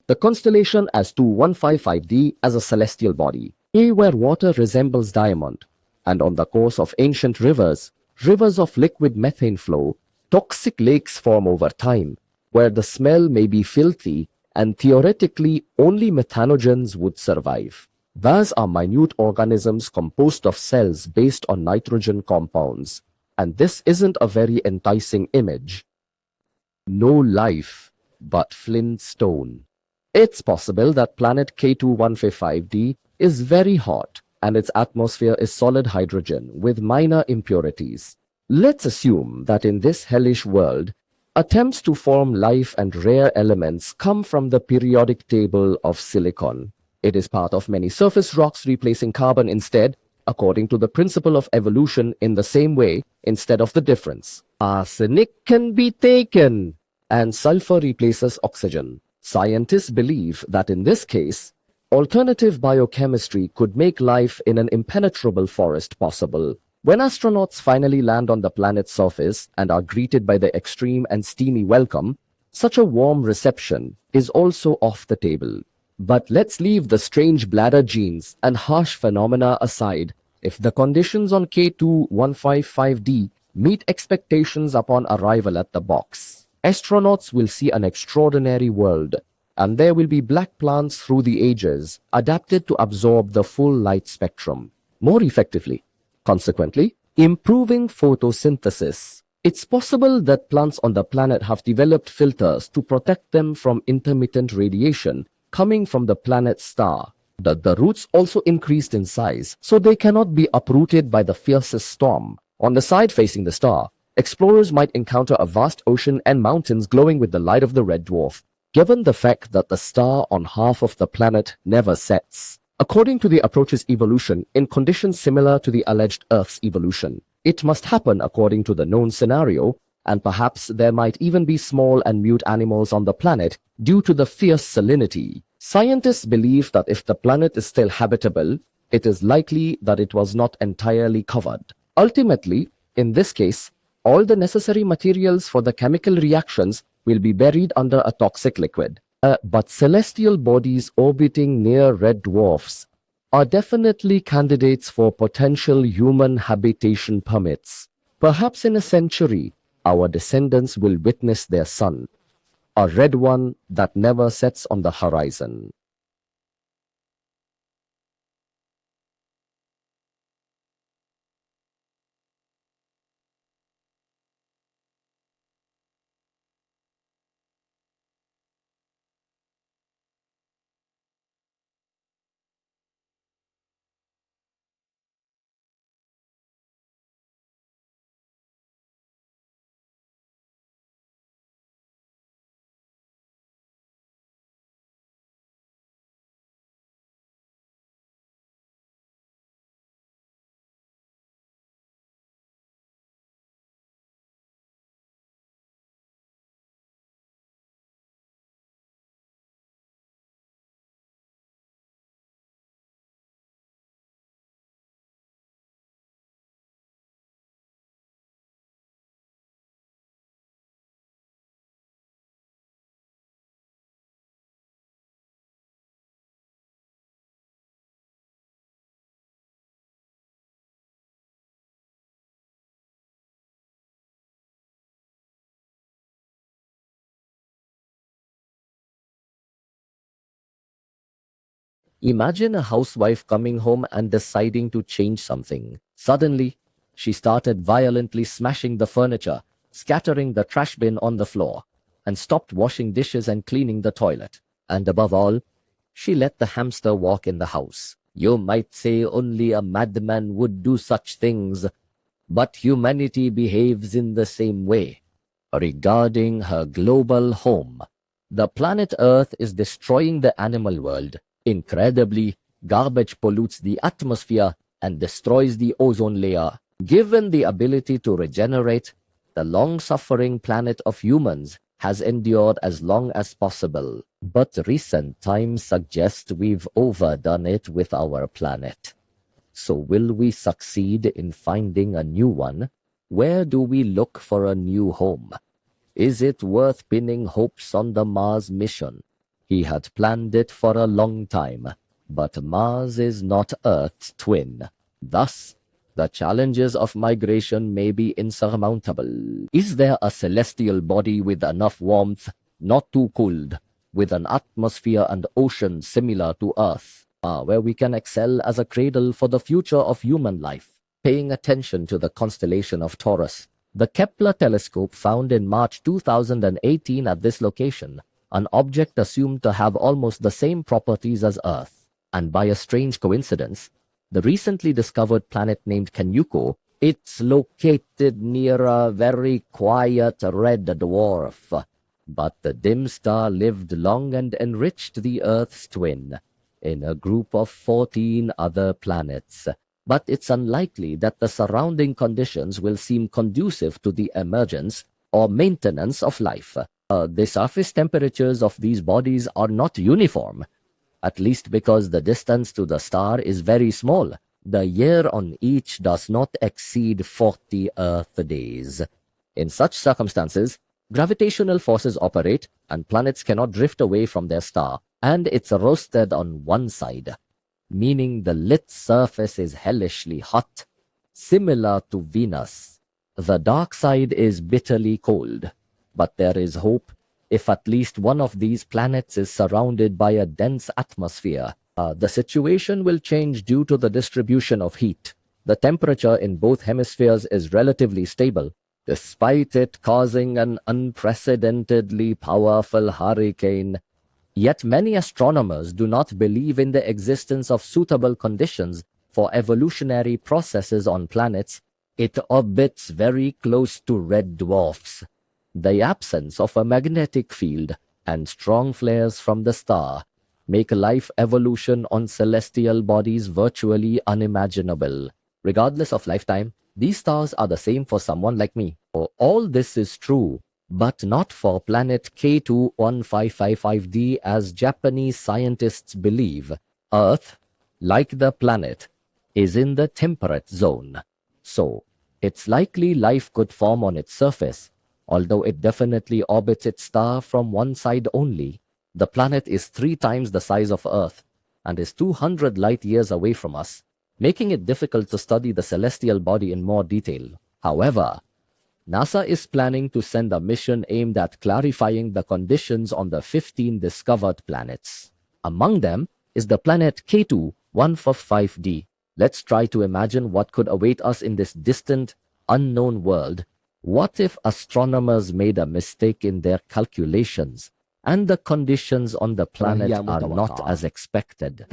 The constellation as 2155D as a celestial body. A where water resembles diamond, and on the course of ancient rivers, rivers of liquid methane flow, toxic lakes form over time, where the smell may be filthy and theoretically only methanogens would survive. These are minute organisms composed of cells based on nitrogen compounds, and this isn't a very enticing image. No life, but flintstone. It's possible that planet K2155D is very hot, and its atmosphere is solid hydrogen with minor impurities. Let's assume that in this hellish world, attempts to form life and rare elements come from the periodic table of silicon. It is part of many surface rocks replacing carbon instead, according to the principle of evolution in the same way instead of the difference. Arsenic can be taken, and sulfur replaces oxygen. Scientists believe that in this case, alternative biochemistry could make life in an impenetrable forest possible. When astronauts finally land on the planet's surface and are greeted by the extreme and steamy welcome, such a warm reception is also off the table. But let's leave the strange bladder genes and harsh phenomena aside. If the conditions on K2155D meet expectations upon arrival at the box, astronauts will see an extraordinary world, and there will be black plants through the ages, adapted to absorb the full light spectrum more effectively, consequently improving photosynthesis. It's possible that plants on the planet have developed filters to protect them from intermittent radiation coming from the planet's star. The roots also increased in size, so they cannot be uprooted by the fiercest storm. On the side facing the star, explorers might encounter a vast ocean and mountains glowing with the light of the red dwarf, given the fact that the star on half of the planet never sets. According to the approach's evolution, in conditions similar to the alleged Earth's evolution, it must happen according to the known scenario, and perhaps there might even be small and mute animals on the planet due to the fierce salinity. Scientists believe that if the planet is still habitable, it is likely that it was not entirely covered. Ultimately, in this case, all the necessary materials for the chemical reactions will be buried under a toxic liquid. But celestial bodies orbiting near red dwarfs are definitely candidates for potential human habitation permits. Perhaps in a century, our descendants will witness their sun, a red one that never sets on the horizon. Imagine a housewife coming home and deciding to change something. Suddenly, she started violently smashing the furniture, scattering the trash bin on the floor, and stopped washing dishes and cleaning the toilet. And above all, she let the hamster walk in the house. You might say only a madman would do such things, but humanity behaves in the same way. Regarding her global home, the planet Earth is destroying the animal world. Incredibly, garbage pollutes the atmosphere and destroys the ozone layer. Given the ability to regenerate, the long-suffering planet of humans has endured as long as possible. But recent times suggest we've overdone it with our planet. So will we succeed in finding a new one? Where do we look for a new home? Is it worth pinning hopes on the Mars mission? He had planned it for a long time, but Mars is not Earth's twin. Thus, the challenges of migration may be insurmountable. Is there a celestial body with enough warmth, not too cold, with an atmosphere and ocean similar to Earth, where we can excel as a cradle for the future of human life? Paying attention to the constellation of Taurus, the Kepler telescope found in March 2018 at this location an object assumed to have almost the same properties as Earth. And by a strange coincidence, the recently discovered planet named Canyuco, it's located near a very quiet red dwarf. But the dim star lived long and enriched the Earth's twin in a group of 14 other planets. But it's unlikely that the surrounding conditions will seem conducive to the emergence or maintenance of life. The surface temperatures of these bodies are not uniform, at least because the distance to the star is very small. The year on each does not exceed 40 Earth days. In such circumstances, gravitational forces operate and planets cannot drift away from their star, and it's roasted on one side, meaning the lit surface is hellishly hot, similar to Venus. The dark side is bitterly cold, but there is hope if at least one of these planets is surrounded by a dense atmosphere. The situation will change due to the distribution of heat. The temperature in both hemispheres is relatively stable, despite it causing an unprecedentedly powerful hurricane. Yet many astronomers do not believe in the existence of suitable conditions for evolutionary processes on planets. It orbits very close to red dwarfs. The absence of a magnetic field and strong flares from the star make life evolution on celestial bodies virtually unimaginable. Regardless of lifetime, these stars are the same for someone like me. All this is true, but not for planet K2-1555d as Japanese scientists believe. Earth, like the planet, is in the temperate zone. So, it's likely life could form on its surface, although it definitely orbits its star from one side only. The planet is 3 times the size of Earth and is 200 light years away from us, making it difficult to study the celestial body in more detail. However, NASA is planning to send a mission aimed at clarifying the conditions on the 15 discovered planets. Among them is the planet K2-145d. Let's try to imagine what could await us in this distant, unknown world. What if astronomers made a mistake in their calculations and the conditions on the planet are not as expected?